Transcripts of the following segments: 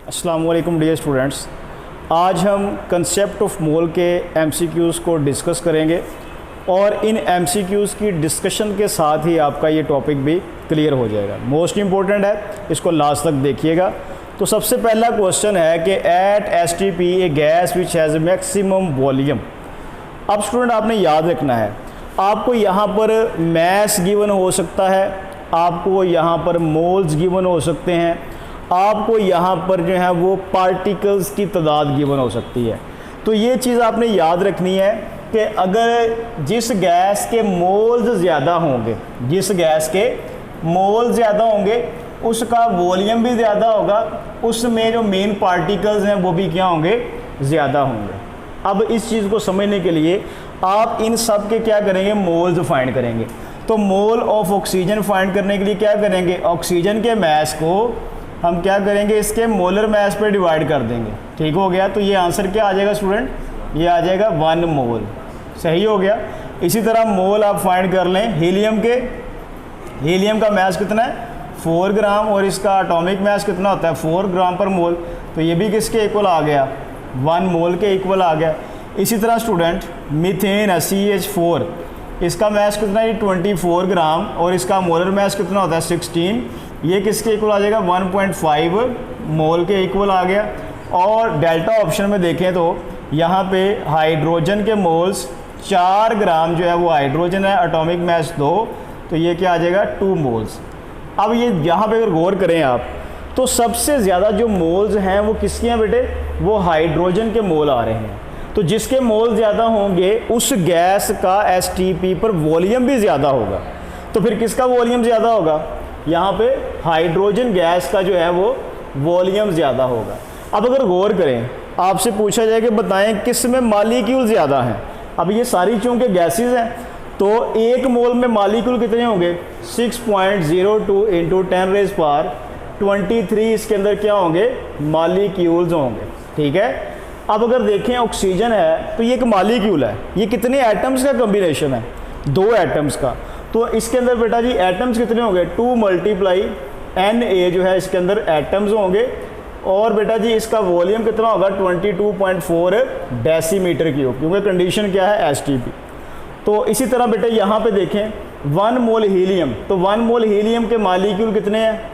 अस्सलाम वालेकुम dear students, आज हम कंसेप्ट ऑफ मोल के एमसीक्यूज़ को डिस्कस करेंगे और इन एमसीक्यूज़ की डिस्कशन के साथ ही आपका ये टॉपिक भी क्लियर हो जाएगा। मोस्ट इम्पॉर्टेंट है, इसको लास्ट तक देखिएगा। तो सबसे पहला क्वेश्चन है कि at STP a gas which has maximum volume. अब स्टूडेंट आपने याद रखना है, आपको यहाँ पर मैस गिवन हो सकता है, आपको यहाँ पर मोल्स गिवन हो सकते हैं, आपको यहाँ पर जो है वो पार्टिकल्स की तादाद गिवन हो सकती है। तो ये चीज़ आपने याद रखनी है कि अगर जिस गैस के मोल्स ज़्यादा होंगे, जिस गैस के मोल ज़्यादा होंगे उसका वॉल्यूम भी ज़्यादा होगा, उसमें जो मेन पार्टिकल्स हैं वो भी क्या होंगे, ज़्यादा होंगे। अब इस चीज़ को समझने के लिए आप इन सब के क्या करेंगे, मोल्स फाइंड करेंगे। तो मोल ऑफ ऑक्सीजन फाइंड करने के लिए क्या करेंगे, ऑक्सीजन के मैस को हम क्या करेंगे, इसके मोलर मैस पे डिवाइड कर देंगे। ठीक हो गया। तो ये आंसर क्या आ जाएगा स्टूडेंट, ये आ जाएगा 1 मोल। सही हो गया। इसी तरह मोल आप फाइंड कर लें हीलियम के, हीलियम का मैस कितना है 4 ग्राम और इसका एटॉमिक मैस कितना होता है 4 ग्राम पर मोल। तो ये भी किसके इक्वल आ गया, 1 मोल के इक्वल आ गया। इसी तरह स्टूडेंट मीथेन है CH4, इसका मैस कितना है 24 ग्राम और इसका मोलर मैस कितना होता है 16। ये किसके इक्वल आ जाएगा 1.5 मोल के इक्वल आ गया। और डेल्टा ऑप्शन में देखें तो यहाँ पे हाइड्रोजन के मोल्स 4 ग्राम जो है वो हाइड्रोजन है, एटॉमिक मैस 2, तो ये क्या आ जाएगा 2 मोल्स। अब ये यहाँ पे अगर गौर करें आप तो सबसे ज़्यादा जो मोल्स हैं वो किसके हैं बेटे, वो हाइड्रोजन के मोल आ रहे हैं। तो जिसके मोल ज़्यादा होंगे उस गैस का एसटीपी पर वॉल्यूम भी ज़्यादा होगा। तो फिर किसका वॉल्यूम ज़्यादा होगा, यहाँ पे हाइड्रोजन गैस का जो है वो वॉल्यूम ज़्यादा होगा। अब अगर गौर करें, आपसे पूछा जाए कि बताएं किस में मालिक्यूल ज़्यादा हैं। अब ये सारी चूँकि गैसेस हैं तो 1 मोल में मालिक्यूल कितने होंगे 6.02 इंटू 10⁻23 इसके अंदर क्या होंगे, मालिक्यूल्स होंगे। ठीक है। अब अगर देखें ऑक्सीजन है तो ये एक मालिक्यूल है, ये कितने एटम्स का कम्बिनेशन है, 2 एटम्स का। तो इसके अंदर बेटा जी एटम्स कितने होंगे 2 × Na जो है इसके अंदर एटम्स होंगे। और बेटा जी इसका वॉल्यूम कितना होगा 22.4 डेसीमीटर क्यूब, क्योंकि कंडीशन क्या है एसटीपी। तो इसी तरह बेटा यहाँ पे देखें 1 मोल हीलियम, तो 1 मोल हीलियम के मालिक्यूल कितने हैं,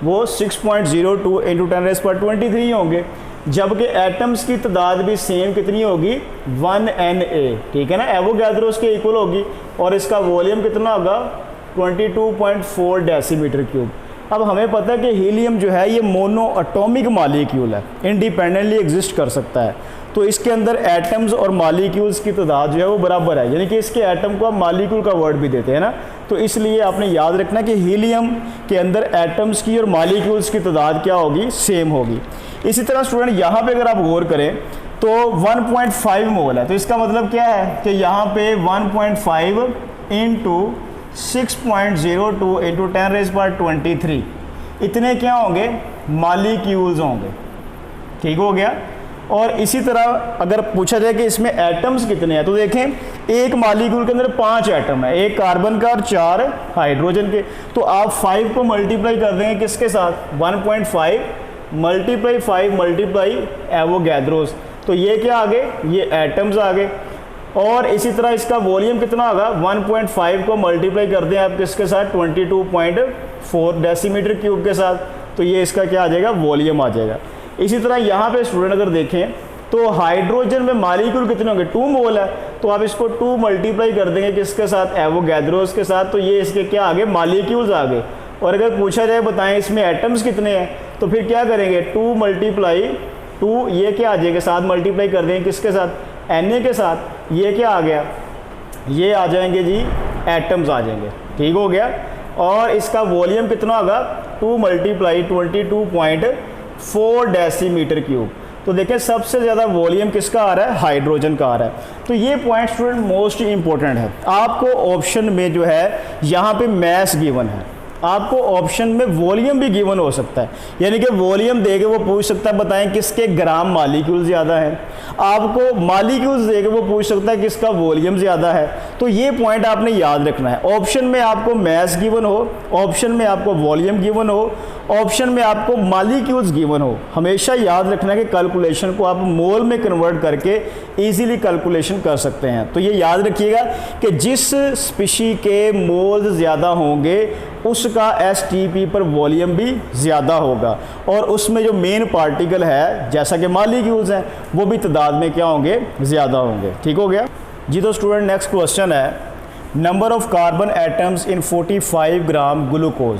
वो 6.02 इंटू 10⁻23 होंगे, जबकि एटम्स की तादाद भी सेम कितनी होगी 1 Na। ठीक है ना, एवोगैड्रोस के इक्वल होगी। और इसका वॉल्यूम कितना होगा 22.4 डेसीमीटर क्यूब। अब हमें पता है कि हीलियम जो है ये मोनो एटॉमिक मालिक्यूल है, इंडिपेंडेंटली एग्जिस्ट कर सकता है। तो इसके अंदर एटम्स और मालिक्यूल्स की तादाद जो है वो बराबर है, यानी कि इसके एटम को आप मालिक्यूल का वर्ड भी देते हैं ना। तो इसलिए आपने याद रखना कि हीलियम के अंदर एटम्स की और मालिक्यूल्स की तादाद क्या होगी, सेम होगी। इसी तरह स्टूडेंट यहाँ पे अगर आप गौर करें तो 1.5 मोल है, तो इसका मतलब क्या है कि यहाँ पे 1.5 इंटू 6.02 इंटू 10⁻23 इतने क्या होंगे, मालिक्यूल्स होंगे। ठीक हो गया। और इसी तरह अगर पूछा जाए कि इसमें एटम्स कितने हैं, तो देखें एक मालिक्यूल के अंदर 5 एटम है, एक कार्बन का और 4 हाइड्रोजन के। तो आप 5 को मल्टीप्लाई कर देंगे किसके साथ 1.5 × 5 × एवोगैड्रोस, तो ये क्या आ गए, ये एटम्स आ गए। और इसी तरह इसका वॉल्यूम कितना होगा 1.5 को मल्टीप्लाई कर दें आप किसके साथ 22.4 डेसीमीटर क्यूब के साथ, तो ये इसका क्या आ जाएगा, वॉल्यूम आ जाएगा। इसी तरह यहाँ पे स्टूडेंट अगर देखें तो हाइड्रोजन में मालिक्यूल कितने होंगे 2 मोल है, तो आप इसको 2 मल्टीप्लाई कर देंगे किसके साथ, एवोगैड्रोस के साथ, तो ये इसके क्या आ गए, मालिक्यूल्स आ गए। और अगर पूछा जाए बताएं इसमें एटम्स कितने हैं, तो फिर क्या करेंगे 2 × 2, ये क्या आ जाएगा 7 मल्टीप्लाई कर देंगे किसके साथ, Na के साथ, ये क्या आ गया, ये आ जाएंगे जी एटम्स आ जाएंगे। ठीक हो गया। और इसका वॉल्यूम कितना होगा 2 × 22.4 डेसीमीटर क्यूब। तो देखें सबसे ज़्यादा वॉल्यूम किसका आ रहा है, हाइड्रोजन का आ रहा है। तो ये पॉइंट स्टूडेंट मोस्ट इंपॉर्टेंट है। आपको ऑप्शन में जो है यहाँ पे मैस गिवन है, आपको ऑप्शन में वॉल्यूम भी गिवन हो सकता है, यानी कि वॉल्यूम देके वो पूछ सकता है बताएं किसके ग्राम मालिक्यूल ज़्यादा है। आपको मालिक्यूल्स देके वो पूछ सकता है किसका वॉल्यूम ज़्यादा है। तो ये पॉइंट आपने याद रखना है। ऑप्शन में आपको मैस गिवन हो, ऑप्शन में आपको वॉल्यूम गिवन हो, ऑप्शन में आपको मालिक्यूल्स गिवन हो, हमेशा याद रखना है कि कैलकुलेशन को आप मोल में कन्वर्ट करके इजीली कैलकुलेशन कर सकते हैं। तो ये याद रखिएगा कि जिस स्पीशी के मोल्स ज़्यादा होंगे उसका एसटीपी पर वॉल्यूम भी ज़्यादा होगा, और उसमें जो मेन पार्टिकल है जैसा कि मालिक्यूल्स हैं वो भी तादाद में क्या होंगे, ज़्यादा होंगे। ठीक हो गया जी। तो स्टूडेंट नेक्स्ट क्वेश्चन है, number of carbon atoms in 45 gram glucose.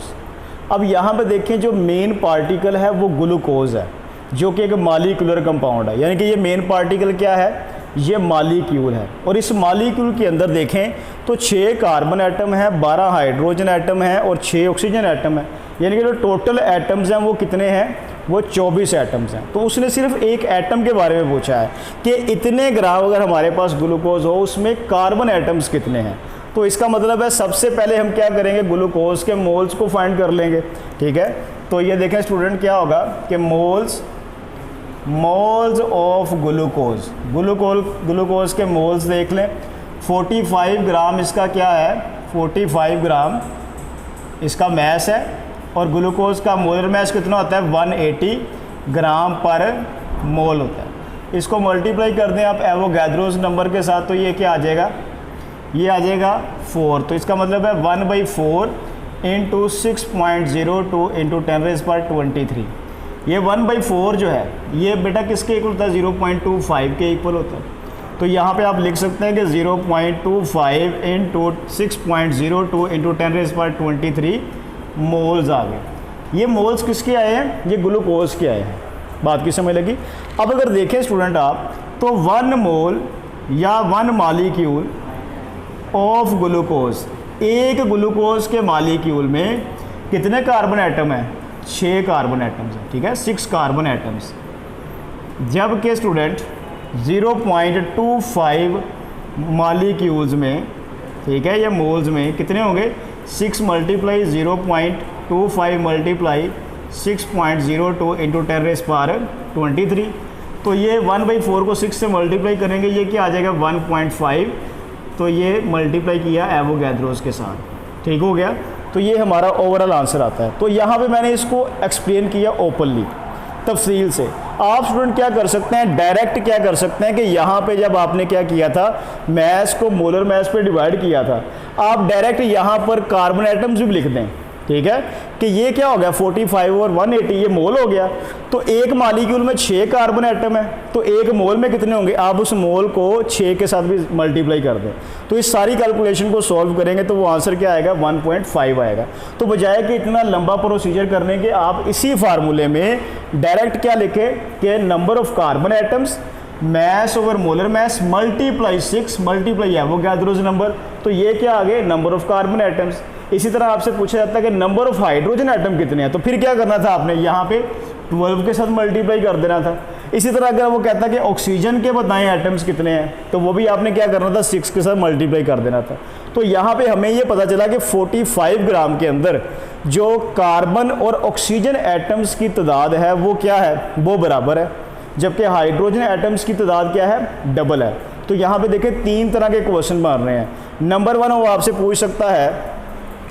अब यहाँ पे देखें जो मेन पार्टिकल है वो ग्लूकोज है, जो कि एक मालिक्यूलर कंपाउंड है, यानी कि ये मेन पार्टिकल क्या है, ये मालिक्यूल है। और इस मालिक्यूल के अंदर देखें तो 6 कार्बन एटम है, 12 हाइड्रोजन एटम है और 6 ऑक्सीजन एटम है, यानी कि जो टोटल एटम्स हैं वो कितने हैं, वो 24 एटम्स हैं। तो उसने सिर्फ एक एटम के बारे में पूछा है कि इतने ग्राम अगर हमारे पास ग्लूकोज हो उसमें कार्बन एटम्स कितने हैं। तो इसका मतलब है सबसे पहले हम क्या करेंगे, ग्लूकोज के मोल्स को फाइंड कर लेंगे। ठीक है, तो ये देखें स्टूडेंट क्या होगा कि मोल्स ऑफ ग्लूकोज के मोल्स देख लें। 45 ग्राम इसका क्या है, 45 ग्राम इसका मैस है, और ग्लूकोज का मोलर मैस कितना होता है, 180 ग्राम पर मोल होता है। इसको मल्टीप्लाई कर दें आप एवोगैड्रोस नंबर के साथ, तो ये क्या आ जाएगा, ये आ जाएगा 4। तो इसका मतलब है 1/4 इंटू 6.02 इंटू 10⁻23। ये 1/4 जो है ये बेटा किसके इक्वल होता है, 0.25 के इक्वल होता है। तो यहाँ पे आप लिख सकते हैं कि 0.25 इंटू 6.02 इंटू 10⁻23 मोल्स आ गए। ये मोल्स किसके आए हैं, ये ग्लूकोज के आए हैं। बात की समझ लगी। अब अगर देखें स्टूडेंट आप, तो 1 मोल या 1 मालिक्यूल ऑफ ग्लूकोज, एक ग्लूकोज के मालिक्यूल में कितने कार्बन एटम हैं, 6 कार्बन एटम्स हैं। ठीक है, 6 कार्बन एटम्स। जबकि स्टूडेंट 0.25 मालिक्यूल्स में, ठीक है, ये मोल्स में कितने होंगे, 6 मल्टीप्लाई 0.25 मल्टीप्लाई 6.02 इंटू 10⁻23। तो ये 1/4 को 6 से मल्टीप्लाई करेंगे, ये क्या आ जाएगा 1.5। तो ये मल्टीप्लाई किया एवोगैड्रोस के साथ। ठीक हो गया। तो ये हमारा ओवरऑल आंसर आता है। तो यहाँ पे मैंने इसको एक्सप्लेन किया ओपनली, तफसील से। आप स्टूडेंट क्या कर सकते हैं, डायरेक्ट क्या कर सकते हैं कि यहाँ पे जब आपने क्या किया था, मैस को मोलर मैस पे डिवाइड किया था, आप डायरेक्ट यहाँ पर कार्बन एटम्स भी लिख दें। ठीक है, कि ये क्या हो गया 45 और 180, ये मोल हो गया। तो एक मालिक्यूल में 6 कार्बन एटम है, तो एक मोल में कितने होंगे, आप उस मोल को 6 के साथ भी मल्टीप्लाई कर दें। तो इस सारी कैलकुलेशन को सॉल्व करेंगे तो वो आंसर क्या आएगा, 1.5 आएगा। तो बजाय कि इतना लंबा प्रोसीजर करने के, आप इसी फार्मूले में डायरेक्ट क्या लिखें कि number of carbon atoms mass over molar mass multiply 6 multiply Avogadro's number. तो ये क्या आ गए, नंबर ऑफ कार्बन एटम्स। इसी तरह आपसे पूछा जाता है कि नंबर ऑफ हाइड्रोजन एटम कितने हैं, तो फिर क्या करना था आपने, यहाँ पे 12 के साथ मल्टीप्लाई कर देना था। इसी तरह अगर वो कहता है कि ऑक्सीजन के बताएं एटम्स कितने हैं, तो वो भी आपने क्या करना था, 6 के साथ मल्टीप्लाई कर देना था। तो यहाँ पे हमें ये पता चला कि 45 ग्राम के अंदर जो कार्बन और ऑक्सीजन एटम्स की तादाद है वो क्या है, वो बराबर है, जबकि हाइड्रोजन एटम्स की तादाद क्या है, डबल है। तो यहाँ पे देखें 3 तरह के क्वेश्चन मार रहे हैं। नंबर 1 वो आपसे पूछ सकता है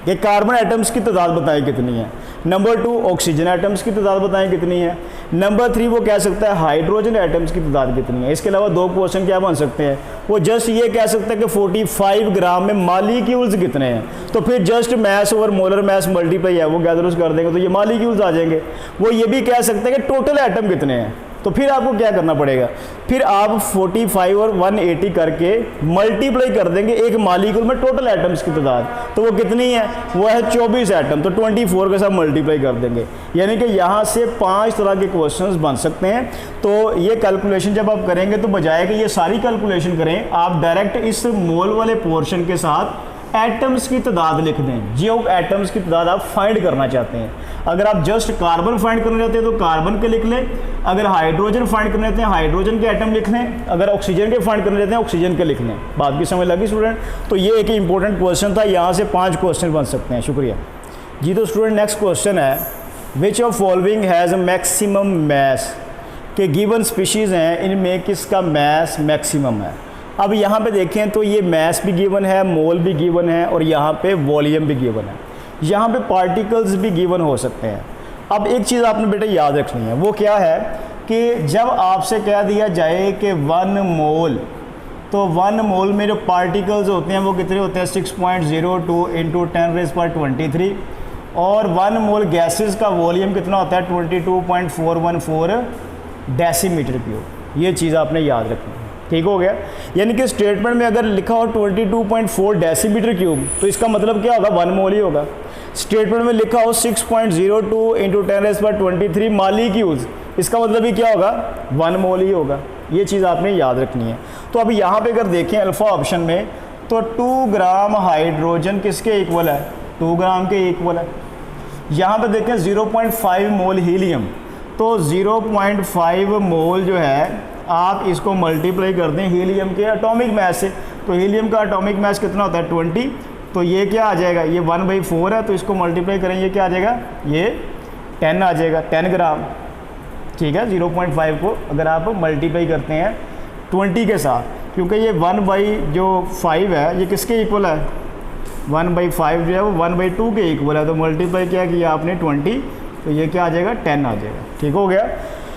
कि कार्बन एटम्स की तादाद बताएं कितनी है। नंबर 2 ऑक्सीजन एटम्स की तादाद बताएं कितनी है। नंबर 3 वो कह सकता है हाइड्रोजन एटम्स की तादाद कितनी है। इसके अलावा 2 क्वेश्चन क्या बन सकते हैं, वो जस्ट ये कह सकता है कि 45 ग्राम में मालिक्यूल्स कितने हैं, तो फिर just mass over molar mass multiply है वो गैदर्स कर देंगे तो ये मालिक्यूल्स आ जाएंगे। वो ये भी कह सकते हैं कि टोटल एटम कितने हैं। तो फिर आपको क्या करना पड़ेगा, फिर आप 45 और 180 करके मल्टीप्लाई कर देंगे एक मालिक्यूल में टोटल एटम्स की तादाद, तो वो कितनी है, वो है 24 एटम। तो 24 के साथ मल्टीप्लाई कर देंगे, यानी कि यहाँ से 5 तरह के क्वेश्चंस बन सकते हैं। तो ये कैलकुलेशन जब आप करेंगे तो बजाय कि ये सारी कैलकुलेशन करें, आप डायरेक्ट इस मोल वाले पोर्शन के साथ एटम्स की तादाद लिख दें, जो एटम्स की तादाद आप फाइंड करना चाहते हैं। अगर आप जस्ट कार्बन फाइंड करना चाहते हैं तो कार्बन के लिख लें, अगर हाइड्रोजन फाइंड करना चाहते हैं हाइड्रोजन के एटम लिख लें, अगर ऑक्सीजन के फाइंड करना चाहते हैं ऑक्सीजन के लिख लें। बात की समझ लगी स्टूडेंट। तो ये एक इंपॉर्टेंट क्वेश्चन था, यहाँ से 5 क्वेश्चन बन सकते हैं। शुक्रिया। जी तो स्टूडेंट नेक्स्ट क्वेश्चन है, which of following has maximum mass, के गिवन स्पीशीज़ हैं इनमें किसका मैस मैक्सिमम है। अब यहाँ पे देखें तो ये मैस भी गिवन है, मोल भी गिवन है और यहाँ पे वॉल्यूम भी गिवन है, यहाँ पे पार्टिकल्स भी गिवन हो सकते हैं। अब एक चीज़ आपने बेटा याद रखनी है, वो क्या है कि जब आपसे कह दिया जाए कि 1 मोल, तो 1 मोल में जो पार्टिकल्स होते हैं वो कितने होते हैं 6.02 इंटू 10⁻23 और 1 मोल गैसेस का वॉल्यूम कितना होता है 22.414 डेसीमीटर क्यूब। ये चीज़ आपने याद रखनी है, ठीक हो गया। यानी कि स्टेटमेंट में अगर लिखा हो 22.4 डेसीमीटर क्यूब तो इसका मतलब क्या होगा 1 मोल ही होगा। स्टेटमेंट में लिखा हो 6.02 इंटू 10⁻23 मालिक्यूल्स, इसका मतलब भी क्या होगा 1 मोल ही होगा। ये चीज़ आपने याद रखनी है। तो अब यहाँ पे अगर देखें अल्फ़ा ऑप्शन में तो 2 ग्राम हाइड्रोजन किसके इक्वल है 2 ग्राम के इक्वल है। यहाँ पे देखें 0.5 मोल हीलियम, तो 0.5 मोल जो है आप इसको मल्टीप्लाई कर दें हीलियम के एटॉमिक मैस से, तो हीलियम का एटॉमिक मैस कितना होता है 20, तो ये क्या आ जाएगा ये 1/4 है, तो इसको मल्टीप्लाई करें ये क्या आ जाएगा ये 10 आ जाएगा 10 ग्राम, ठीक है। 0.5 को अगर आप मल्टीप्लाई करते हैं 20 के साथ, क्योंकि ये 1/5 है ये किसके इक्वल है 1/5 जो है वो 1/2 के इक्वल है, तो मल्टीप्लाई क्या किया आपने 20, तो ये क्या आ जाएगा 10 आ जाएगा, ठीक हो गया।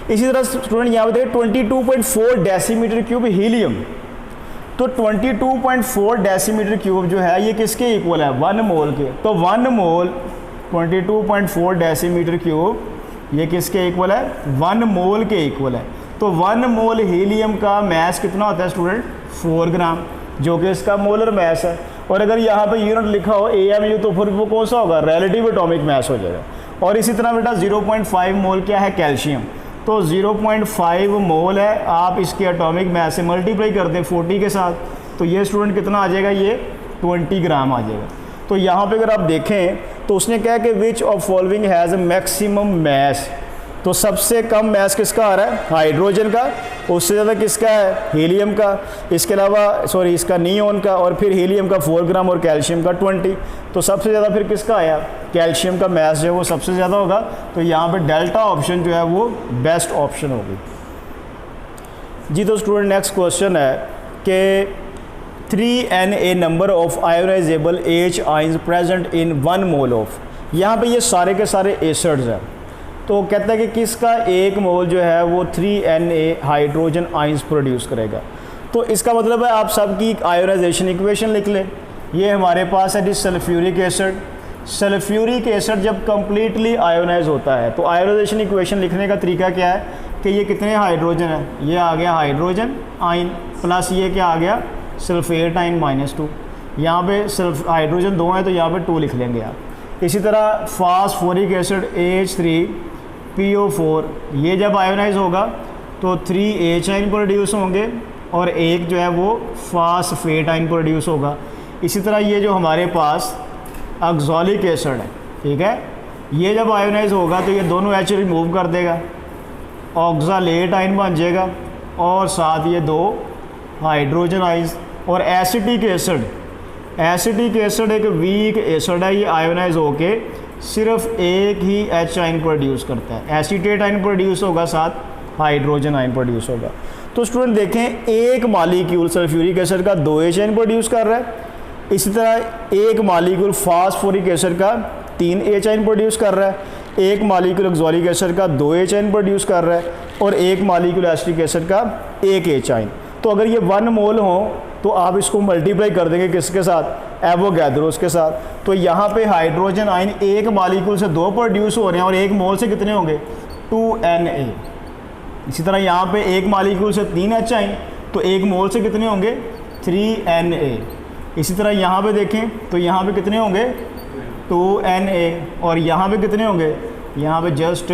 इसी तरह स्टूडेंट यहाँ पे देखिए 22.4 डेसीमीटर क्यूब हीलियम, तो 22.4 डेसीमीटर क्यूब जो है ये किसके इक्वल है 1 मोल के, तो 1 मोल 22.4 डेसीमीटर क्यूब ये किसके इक्वल है 1 मोल के इक्वल है। तो 1 मोल हीलियम का मैस कितना होता है स्टूडेंट 4 ग्राम, जो कि इसका मोलर मैस है। और अगर यहाँ पे यूनिट लिखा हो AMU तो फिर वो कौन सा होगा रिलेटिव एटॉमिक मैस हो जाएगा। और इसी तरह बेटा 0.5 मोल क्या है कैल्शियम, तो 0.5 मोल है, आप इसके एटॉमिक मैस से मल्टीप्लाई कर दें 40 के साथ, तो ये स्टूडेंट कितना आ जाएगा ये 20 ग्राम आ जाएगा। तो यहाँ पे अगर आप देखें तो उसने कहा कि which of following has maximum mass, तो सबसे कम मैस किसका आ रहा है हाइड्रोजन का, उससे ज़्यादा किसका है हीलियम का, इसके अलावा सॉरी इसका नियोन का, और फिर हीलियम का 4 ग्राम और कैल्शियम का 20, तो सबसे ज़्यादा फिर किसका आया कैल्शियम का मैस जो है वो सबसे ज़्यादा होगा। तो यहाँ पे डेल्टा ऑप्शन जो है वो बेस्ट ऑप्शन होगी जी। तो स्टूडेंट नेक्स्ट क्वेश्चन है कि 3Na number of ionisable H ions present in 1 mole of, यहाँ पे ये सारे के सारे एसिड्स हैं, तो कहता है कि किसका 1 मोल जो है वो 3Na हाइड्रोजन आइंस प्रोड्यूस करेगा। तो इसका मतलब है आप सबकी आयोनाइजेशन इक्वेशन लिख लें। ये हमारे पास है जिस सल्फ्यूरिक एसिड, सल्फ्यूरिक एसिड जब कम्प्लीटली आयोनाइज होता है तो आयोनाइजेशन इक्वेशन लिखने का तरीका क्या है कि ये कितने हाइड्रोजन है, ये आ गया हाइड्रोजन आइन प्लस ये क्या आ गया सल्फेट आइन -2, यहाँ पे सल्फ हाइड्रोजन 2 हैं तो यहाँ पे 2 लिख लेंगे आप। इसी तरह फास्फोरिक एसिड H3PO4 ये जब आयोनाइज होगा तो 3H आइन प्रोड्यूस होंगे और एक जो है वो फास्फेट आइन प्रोड्यूस होगा। इसी तरह ये जो हमारे पास ऑक्सैलिक एसिड है, ठीक है, ये जब आयोनाइज होगा तो ये दोनों H रिमूव कर देगा, ऑक्सैलेट आइन बन जाएगा और साथ ये 2 हाइड्रोजन आइंस। और एसिटिक एसिड, एसिटिक एसिड एक वीक एसिड है, ये आयोनाइज होके सिर्फ एक ही H आइन प्रोड्यूस करता है, एसीटेट आइन प्रोड्यूस होगा साथ हाइड्रोजन आइन प्रोड्यूस होगा। तो स्टूडेंट देखें एक मालिक्यूल सल्फ्यूरिक एसिड का 2 H आइन प्रोड्यूस कर रहा है, इसी तरह एक मालिक्यूल फास्फोरिक एसिड का 3 H आइन प्रोड्यूस कर रहा है, एक मालिक्यूल ऑक्सैलिक एसिड का 2 H आइन प्रोड्यूस कर रहा है और एक मालिक्यूल एसिटिक एसिड का 1 H आइन। तो अगर ये 1 मोल हो तो आप इसको मल्टीप्लाई कर देंगे किसके साथ एवोगैड्रोस के साथ, तो यहाँ पे हाइड्रोजन आइन एक मालिक्यूल से 2 प्रोड्यूस हो रहे हैं और एक मोल से कितने होंगे 2Na। इसी तरह यहाँ पे एक मालिक्यूल से 3 H आइन तो एक मोल से कितने होंगे 3Na। इसी तरह यहाँ पे देखें तो यहाँ पे कितने होंगे 2Na और यहाँ पे कितने होंगे यहाँ पे जस्ट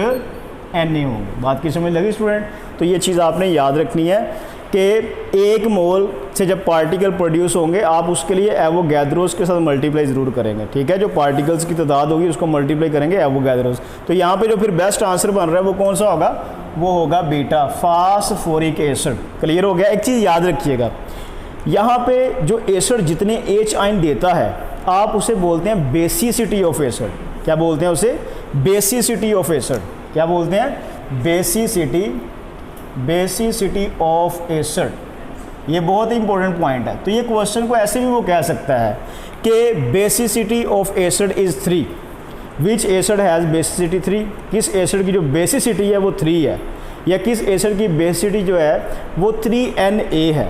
Na होंगे। बात की समझ लगी स्टूडेंट। तो ये चीज़ आपने याद रखनी है कि एक मोल से जब पार्टिकल प्रोड्यूस होंगे आप उसके लिए एवोगैड्रोस के साथ मल्टीप्लाई ज़रूर करेंगे, ठीक है। जो पार्टिकल्स की तादाद होगी उसको मल्टीप्लाई करेंगे एवोगैड्रोस। तो यहाँ पे जो फिर बेस्ट आंसर बन रहा है वो कौन सा होगा, वो होगा बीटा फास्फोरिक एसिड। क्लियर हो गया। एक चीज़ याद रखिएगा, यहाँ पे जो एसिड जितने H आइन देता है आप उसे बोलते हैं बेसिसिटी ऑफ एसिड। क्या बोलते हैं उसे, बेसिसिटी ऑफ एसिड, क्या बोलते हैं, बेसिसिटी ऑफ एसिड। ये बहुत ही इंपॉर्टेंट पॉइंट है। तो ये क्वेश्चन को ऐसे भी वो कह सकता है कि basicity of acid is 3, which acid has basicity 3, किस एसिड की जो बेसिसिटी है वो 3 है, या किस एसिड की बेसिसिटी जो है वो 3Na है।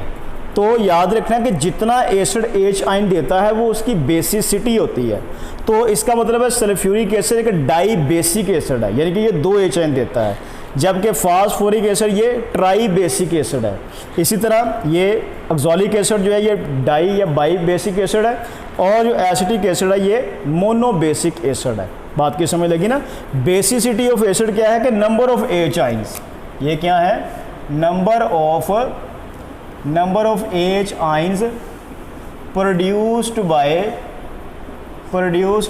तो याद रखना कि जितना एसिड H आयन देता है वो उसकी बेसिसिटी होती है। तो इसका मतलब है सल्फ्यूरिक एसिड एक डाई बेसिक एसिड है, यानी कि ये 2 H आयन देता है, जबकि फास्फोरिक एसिड ये ट्राई बेसिक एसिड है। इसी तरह ये ऑक्सैलिक एसिड जो है ये डाई या बाई बेसिक एसिड है, और जो एसिटिक एसिड है ये मोनो बेसिक एसिड है। बात की समझ लगी ना। बेसिसिटी ऑफ एसिड क्या है कि नंबर ऑफ H आइंस, ये क्या है, number of H ions produced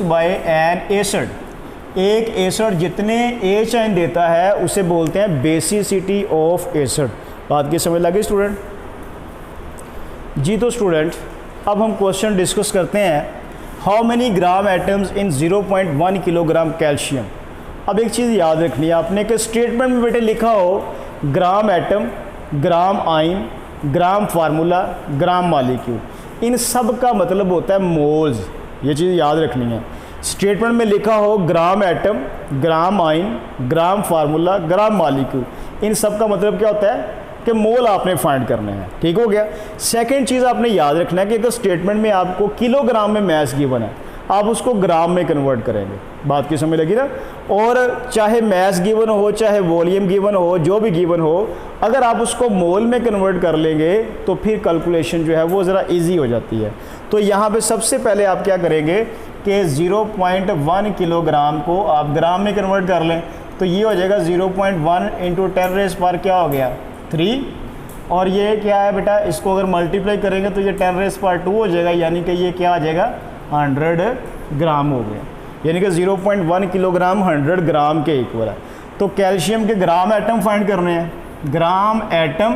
by N acid. एक एसिड जितने H आयन देता है उसे बोलते हैं बेसिसिटी ऑफ एसिड। बात की समझ लगी स्टूडेंट जी। तो स्टूडेंट अब हम क्वेश्चन डिस्कस करते हैं, how many gram atoms in 0.1 kilogram calcium. अब एक चीज़ याद रखनी है आपने कि स्टेटमेंट में बेटे लिखा हो ग्राम एटम, ग्राम आयन, ग्राम फार्मूला, ग्राम मालिक्यूल, इन सब का मतलब होता है मोल्स। ये चीज़ याद रखनी है। स्टेटमेंट में लिखा हो ग्राम एटम, ग्राम आयन, ग्राम फार्मूला, ग्राम मालिक्यूल, इन सब का मतलब क्या होता है कि मोल आपने फाइंड करने हैं। ठीक हो गया। सेकंड चीज़ आपने याद रखना है कि अगर स्टेटमेंट में आपको किलोग्राम में मैस गिवन है, आप उसको ग्राम में कन्वर्ट करेंगे। बात की समझ लगी ना। और चाहे मैस गिवन हो, चाहे वॉल्यूम गिवन हो, जो भी गिवन हो, अगर आप उसको मोल में कन्वर्ट कर लेंगे तो फिर कैलकुलेशन जो है वो ज़रा इजी हो जाती है। तो यहाँ पे सबसे पहले आप क्या करेंगे कि 0.1 किलोग्राम को आप ग्राम में कन्वर्ट कर लें, तो ये हो जाएगा 0.1 इंटू 10 रेज़ पर क्या हो गया 3, और ये क्या है बेटा, इसको अगर मल्टीप्लाई करेंगे तो ये 10 रेज़ पर 2 हो जाएगा, यानी कि ये क्या आ जाएगा 100 ग्राम हो गया, यानी कि 0.1 किलोग्राम 100 ग्राम के इक्वल है। तो कैल्शियम के ग्राम एटम फाइंड करने हैं, ग्राम एटम,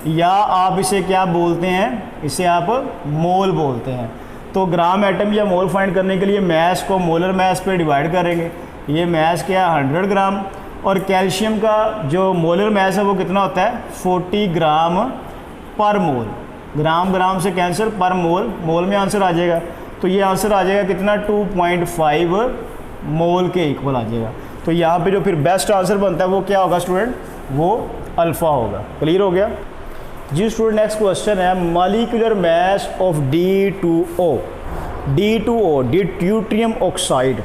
या आप इसे क्या बोलते हैं, इसे आप मोल बोलते हैं। तो ग्राम एटम या मोल फाइंड करने के लिए मैस को मोलर मैस पे डिवाइड करेंगे। ये मैस क्या है 100 ग्राम, और कैल्शियम का जो मोलर मैस है वो कितना होता है 40 ग्राम पर मोल। ग्राम ग्राम से कैंसिल, पर मोल, मोल में आंसर आ जाएगा। तो ये आंसर आ जाएगा कितना 2.5 मोल के इक्वल आ जाएगा। तो यहाँ पे जो फिर बेस्ट आंसर बनता है वो क्या होगा स्टूडेंट, वो अल्फ़ा होगा। क्लियर हो गया जी स्टूडेंट। नेक्स्ट क्वेश्चन है molecular mass of D2O, deuterium oxide.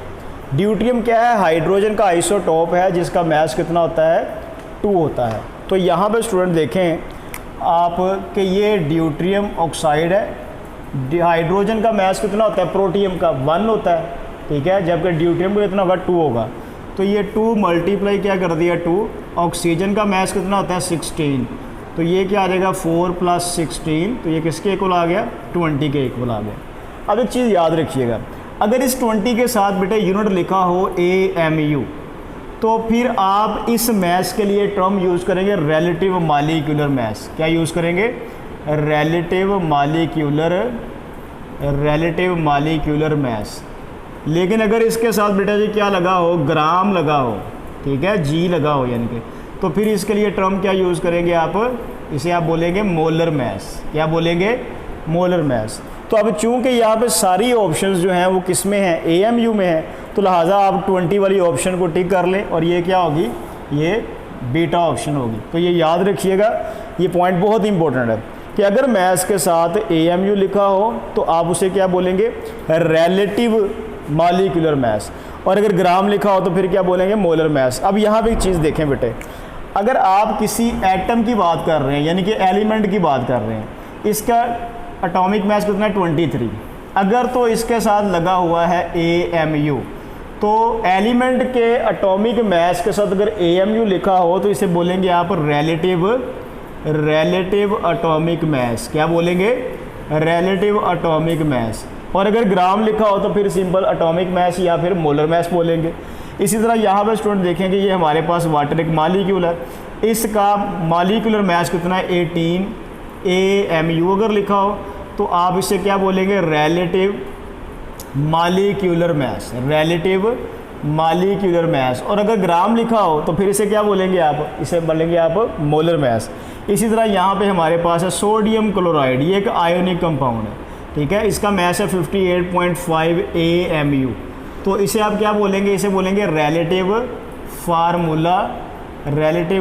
Deuterium क्या है, हाइड्रोजन का आइसोटोप है जिसका मैस कितना होता है 2 होता है। तो यहाँ पे स्टूडेंट देखें आप कि ये ड्यूटेरियम ऑक्साइड है, हाइड्रोजन का मैस कितना होता है, प्रोटियम का 1 होता है, ठीक है, जबकि ड्यूटेरियम का कितना होगा 2 होगा। तो ये 2 मल्टीप्लाई क्या कर दिया 2, ऑक्सीजन का मैस कितना होता है 16, तो ये क्या आ जाएगा 4 + 16, तो ये किसके इक्वल आ गया 20 के इक्वल आ गया। अब एक चीज़ याद रखिएगा, अगर इस 20 के साथ बेटे यूनिट लिखा हो AMU, तो फिर आप इस मैस के लिए टर्म यूज़ करेंगे रिलेटिव मॉलिक्यूलर मैस। क्या यूज़ करेंगे, रिलेटिव मॉलिक्यूलर मैस। लेकिन अगर इसके साथ बेटा जी क्या लगा हो, ग्राम लगा हो, ठीक है, G लगा हो यानी कि, तो फिर इसके लिए टर्म क्या यूज़ करेंगे आप, इसे आप बोलेंगे मोलर मैस। क्या बोलेंगे, मोलर मैस। तो अब चूंकि यहाँ पे सारी ऑप्शंस जो हैं वो किस में हैं, AMU में है, तो लिहाजा आप 20 वाली ऑप्शन को टिक कर लें, और ये क्या होगी, ये बीटा ऑप्शन होगी। तो ये याद रखिएगा, ये पॉइंट बहुत इंपॉर्टेंट है कि अगर मैथ्स के साथ AMU लिखा हो तो आप उसे क्या बोलेंगे, रिलेटिव मॉलिक्यूलर मैस, और अगर ग्राम लिखा हो तो फिर क्या बोलेंगे, मोलर मैस। अब यहाँ पे एक चीज़ देखें बेटे, अगर आप किसी एटम की बात कर रहे हैं, यानी कि एलिमेंट की बात कर रहे हैं, इसका एटॉमिक मैस कितना है 23, अगर तो इसके साथ लगा हुआ है AMU, तो एलिमेंट के एटॉमिक मैस के साथ अगर AMU लिखा हो तो इसे बोलेंगे आप रिलेटिव एटॉमिक मैस। क्या बोलेंगे, रिलेटिव एटॉमिक मैस। और अगर ग्राम लिखा हो तो फिर सिंपल एटॉमिक मैस या फिर मोलर मैस बोलेंगे। इसी तरह यहाँ पर स्टूडेंट देखेंगे, ये हमारे पास वाटर एक मॉलिक्यूल है, इसका मॉलिक्यूलर मैस कितना है 18, AMU अगर लिखा हो तो आप इसे क्या बोलेंगे, relative molecular mass. Relative molecular mass, और अगर ग्राम लिखा हो तो फिर इसे क्या बोलेंगे आप, इसे बोलेंगे आप मोलर मास। इसी तरह यहाँ पे हमारे पास है सोडियम क्लोराइड, ये एक आयोनिक कंपाउंड है, ठीक है, इसका मास है 58.5 AMU। तो इसे आप क्या बोलेंगे, इसे बोलेंगे रिलेटिव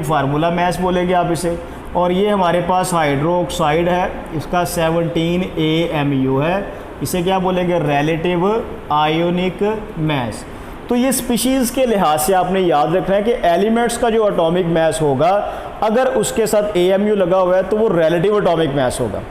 फार्मूला मास बोलेंगे आप इसे। और ये हमारे पास हाइड्रोक्साइड है, इसका 17 AMU है, इसे क्या बोलेंगे, रिलेटिव आयोनिक मास। तो ये स्पीशीज़ के लिहाज से आपने याद रखना है कि एलिमेंट्स का जो एटॉमिक मास होगा अगर उसके साथ AMU लगा हुआ है तो वो रिलेटिव एटॉमिक मास होगा।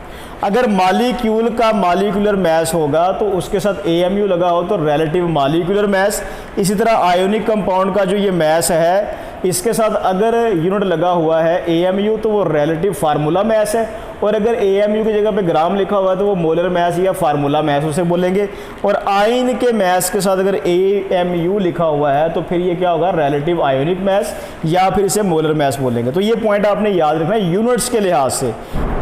अगर मालिक्यूल का मालिक्यूलर मास होगा तो उसके साथ AMU लगा हो तो रिलेटिव मालिक्यूलर मास। इसी तरह आयोनिक कंपाउंड का जो ये मास है इसके साथ अगर यूनिट लगा हुआ है AMU तो वो रिलेटिव फार्मूला मास है, और अगर AMU की जगह पे ग्राम लिखा हुआ है तो वो मोलर मास या फार्मूला मास उसे बोलेंगे। और आयन के मास के साथ अगर AMU लिखा हुआ है तो फिर ये क्या होगा, रिलेटिव आयोनिक मास या फिर इसे मोलर मास बोलेंगे। तो ये पॉइंट आपने याद रखना है यूनिट्स के लिहाज से।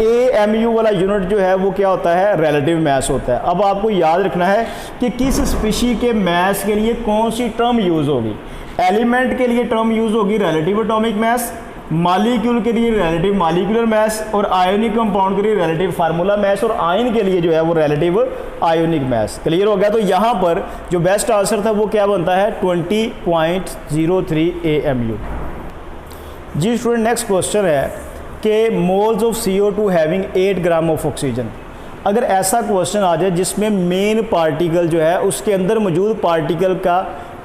AMU वाला यूनिट जो है वो क्या होता है, रिलेटिव मास होता है। अब आपको याद रखना है कि किस स्पीशी के मास के लिए कौन सी टर्म यूज़ होगी। एलिमेंट के लिए टर्म यूज़ होगी रिलेटिव एटॉमिक मास, मालिक्यूल के लिए रिलेटिव मालिक्यूलर मास, और आयोनिक कंपाउंड के लिए रिलेटिव फार्मूला मास, और आयन के लिए जो है वो रिलेटिव आयोनिक मास। क्लियर हो गया। तो यहाँ पर जो बेस्ट आंसर था वो क्या बनता है, 20.03 AMU। जी स्टूडेंट, नेक्स्ट क्वेश्चन है कि moles of CO2 having 8 gram of oxygen. अगर ऐसा क्वेश्चन आ जाए जिसमें मेन पार्टिकल जो है उसके अंदर मौजूद पार्टिकल का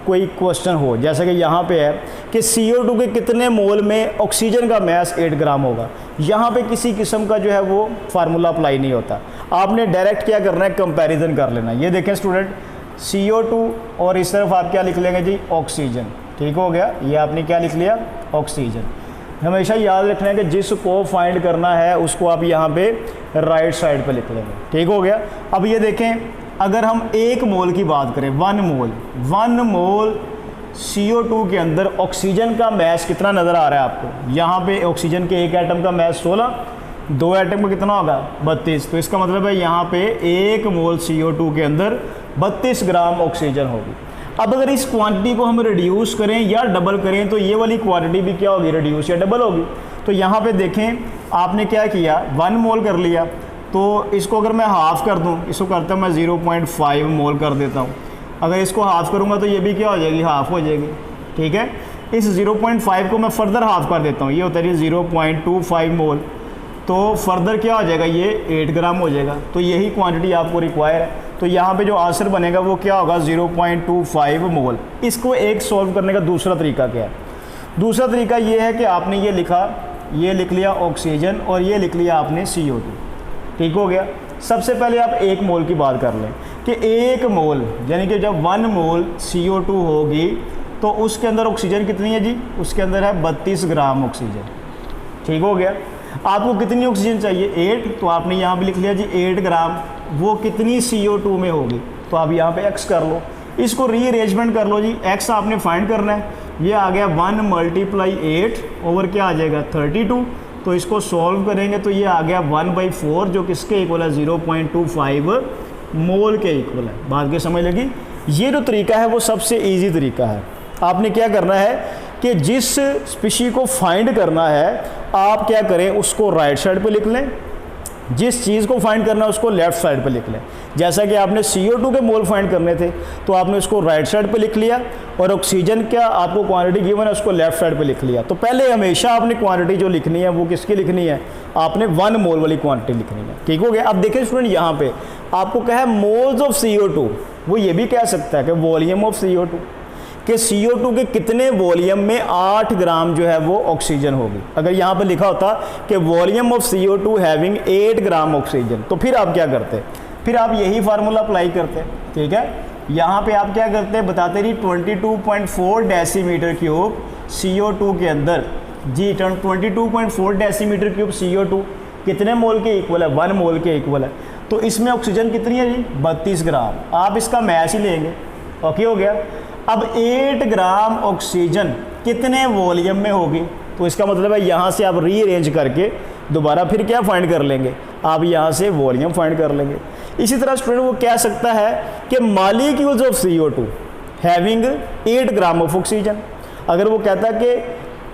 कोई क्वेश्चन हो, जैसा कि यहाँ पे है कि CO2 के कितने मोल में ऑक्सीजन का मास 8 ग्राम होगा, यहाँ पे किसी किस्म का जो है वो फार्मूला अप्लाई नहीं होता। आपने डायरेक्ट क्या करना है, कंपैरिजन कर लेना। ये देखें स्टूडेंट, CO2 और इस तरफ आप क्या लिख लेंगे जी, ऑक्सीजन। ठीक हो गया, ये आपने क्या लिख लिया, ऑक्सीजन। हमेशा याद रखना है कि जिसको फाइंड करना है उसको आप यहाँ पे राइट साइड पे लिख लेंगे। ठीक हो गया। अब ये देखें, अगर हम 1 मोल की बात करें, 1 मोल CO2 के अंदर ऑक्सीजन का मास कितना नज़र आ रहा है आपको, यहाँ पे ऑक्सीजन के एक एटम का मास 16, 2 एटम का कितना होगा, 32। तो इसका मतलब है यहाँ पे 1 मोल CO2 के अंदर 32 ग्राम ऑक्सीजन होगी। अब अगर इस क्वांटिटी को हम रिड्यूस करें या डबल करें तो ये वाली क्वांटिटी भी क्या होगी, रिड्यूस या डबल होगी। तो यहाँ पे देखें, आपने क्या किया, 1 मोल कर लिया, तो इसको अगर मैं हाफ़ कर दूँ, इसको करता हूँ मैं 0.5 मोल कर देता हूँ। अगर इसको हाफ़ करूँगा तो ये भी क्या हो जाएगी, हाफ़ हो जाएगी। ठीक है, इस 0.5 को मैं फर्दर हाफ़ कर देता हूँ, ये होता है 0.25 मोल, तो फर्दर क्या हो जाएगा, ये 8 ग्राम हो जाएगा। तो यही क्वांटिटी आपको रिक्वायर है। तो यहाँ पे जो आंसर बनेगा वो क्या होगा, 0.25 मोल। इसको एक सॉल्व करने का दूसरा तरीका क्या है, दूसरा तरीका ये है कि आपने ये लिखा, ये लिख लिया ऑक्सीजन और ये लिख लिया आपने CO2। ठीक हो गया। सबसे पहले आप 1 मोल की बात कर लें कि 1 मोल यानी कि जब 1 मोल CO2 होगी तो उसके अंदर ऑक्सीजन कितनी है जी, उसके अंदर है 32 ग्राम ऑक्सीजन। ठीक हो गया। आपको कितनी ऑक्सीजन चाहिए, 8, तो आपने यहाँ पे लिख लिया जी 8 ग्राम। वो कितनी CO2 में होगी, तो आप यहाँ पे x कर लो, इसको रीअरेंजमेंट कर लो जी। x आपने फाइंड करना है, ये आ गया 1 × 8 ओवर क्या आ जाएगा 32। तो इसको सॉल्व करेंगे तो ये आ गया 1/4 जो किसके इक्वल है, 0.25 मोल के इक्वल है। बात की समझ लगी। ये जो तरीका है वो सबसे ईजी तरीका है। आपने क्या करना है कि जिस स्पीशी को फाइंड करना है आप क्या करें, उसको राइट साइड पे लिख लें, जिस चीज़ को फाइंड करना है उसको लेफ़्ट साइड पे लिख लें। जैसा कि आपने CO2 के मोल फाइंड करने थे तो आपने उसको राइट साइड पे लिख लिया, और ऑक्सीजन क्या आपको क्वांटिटी गिवन है उसको लेफ़्ट साइड पे लिख लिया। तो पहले हमेशा आपने क्वांटिटी जो लिखनी है वो किसकी लिखनी है, आपने 1 मोल वाली क्वांटिटी लिखनी है। ठीक हो गया। अब देखिए स्टूडेंट, यहाँ पे आपको कहा है मोल्स ऑफ CO2, वो ये भी कह सकता है कि वॉल्यूम ऑफ CO2, कि CO2 के कितने वॉल्यूम में 8 ग्राम जो है वो ऑक्सीजन होगी। अगर यहाँ पे लिखा होता कि volume of CO2 having 8 gram oxygen, तो फिर आप क्या करते, फिर आप यही फार्मूला अप्लाई करते। ठीक है, यहाँ पे आप क्या करते, बताते रही 22.4 डेसीमीटर क्यूब CO2 के अंदर जी, 22.4 डेसीमीटर क्यूब CO2 कितने मोल के इक्वल है, 1 मोल के इक्वल है। तो इसमें ऑक्सीजन कितनी है जी, 32 ग्राम। आप इसका मैच ही लेंगे। ओके हो गया। अब 8 ग्राम ऑक्सीजन कितने वॉल्यूम में होगी, तो इसका मतलब है यहाँ से आप रीअरेंज करके दोबारा फिर क्या फाइंड कर लेंगे, आप यहाँ से वॉल्यूम फाइंड कर लेंगे। इसी तरह स्टूडेंट वो कह सकता है कि molecules of CO2 having 8 gram of oxygen. अगर वो कहता कि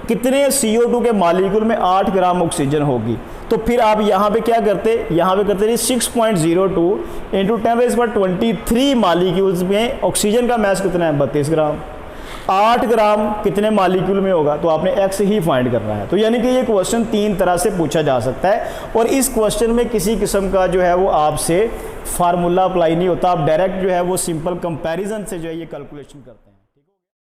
कितने CO2 के मालिक्यूल में 8 ग्राम ऑक्सीजन होगी, तो फिर आप यहाँ पे क्या करते, यहाँ पे करते 6.02 इंटू 10⁻23 मालिक्यूल्स में ऑक्सीजन का मैस कितना है 32 ग्राम। 8 ग्राम कितने मालिक्यूल में होगा, तो आपने x ही फाइंड करना है। तो यानी कि ये क्वेश्चन 3 तरह से पूछा जा सकता है, और इस क्वेश्चन में किसी किस्म का जो है वो आपसे फार्मूला अप्लाई नहीं होता, आप डायरेक्ट जो है वो सिंपल कंपैरिजन से जो है ये कैलकुलेशन करते हैं।